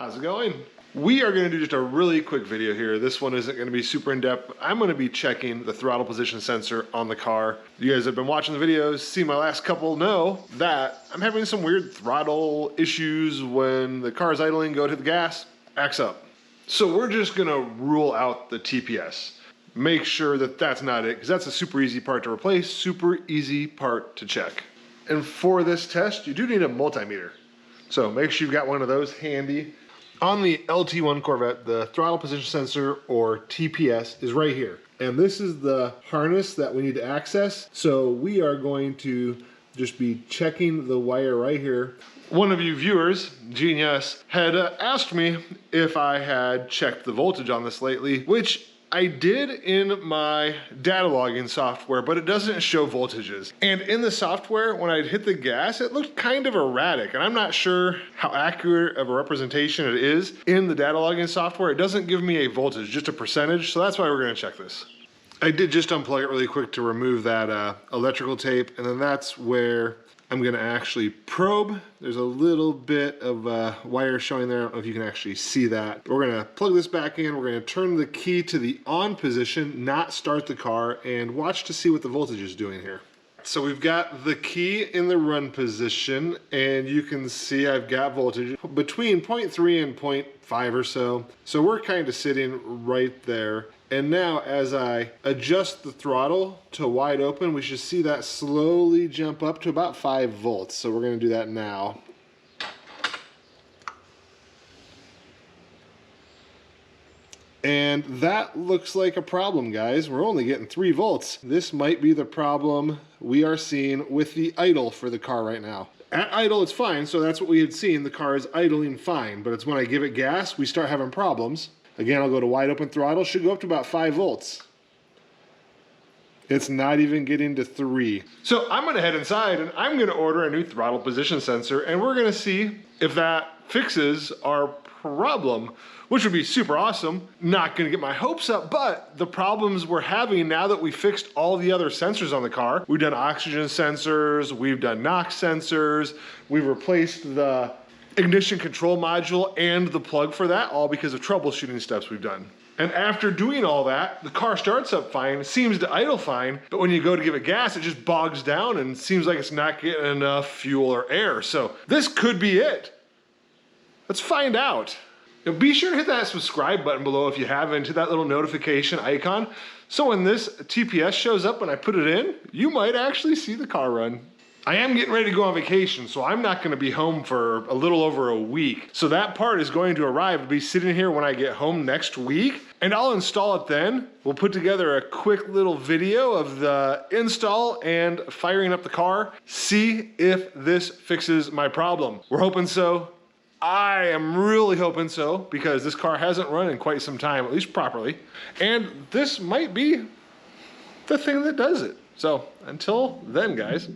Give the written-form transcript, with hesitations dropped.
How's it going? We are going to do just a really quick video here. This one isn't going to be super in-depth. I'm going to be checking the throttle position sensor on the car. You guys have been watching the videos, see my last couple, know that I'm having some weird throttle issues when the car is idling, go to the gas, acts up. So we're just going to rule out the TPS. Make sure that that's not it, because that's a super easy part to replace, super easy part to check. And for this test, you do need a multimeter. So make sure you've got one of those handy. On the LT1 Corvette, the throttle position sensor, or TPS, is right here. And this is the harness that we need to access. So we are going to just be checking the wire right here. One of you viewers, Genius, had asked me if I had checked the voltage on this lately, which I did in my data logging software, but it doesn't show voltages. And in the software, when I'd hit the gas, it looked kind of erratic. And I'm not sure how accurate of a representation it is in the data logging software. It doesn't give me a voltage, just a percentage. So that's why we're gonna check this. I did just unplug it really quick to remove that electrical tape. And then that's where I'm gonna actually probe. There's a little bit of wire showing there. I don't know if you can actually see that. We're gonna plug this back in. We're gonna turn the key to the on position, not start the car, and watch to see what the voltage is doing here. So we've got the key in the run position, and you can see I've got voltage between 0.3 and 0.5 or so. So we're kind of sitting right there. And now as I adjust the throttle to wide open, we should see that slowly jump up to about 5 volts. So we're gonna do that now. And that looks like a problem, guys. We're only getting 3 volts. This might be the problem we are seeing with the idle for the car right now. At idle, it's fine, so that's what we had seen. The car is idling fine, but it's when I give it gas, we start having problems. Again, I'll go to wide open throttle, should go up to about 5 volts. It's not even getting to 3. So I'm gonna head inside and I'm gonna order a new throttle position sensor, and we're gonna see if that fixes our problem, which would be super awesome. Not gonna get my hopes up, but the problems we're having now that we fixed all the other sensors on the car, we've done oxygen sensors, we've done NOx sensors, we've replaced the ignition control module and the plug for that, all because of troubleshooting steps we've done. And after doing all that, the car starts up fine, seems to idle fine, but when you go to give it gas, it just bogs down and seems like it's not getting enough fuel or air. So this could be it. Let's find out. Now be sure to hit that subscribe button below if you haven't, hit that little notification icon. So when this TPS shows up and I put it in, you might actually see the car run. I am getting ready to go on vacation, so I'm not gonna be home for a little over a week. So that part is going to arrive, to be sitting here when I get home next week, and I'll install it then. We'll put together a quick little video of the install and firing up the car, see if this fixes my problem. We're hoping so. I am really hoping so, because this car hasn't run in quite some time, at least properly. And this might be the thing that does it. So until then, guys,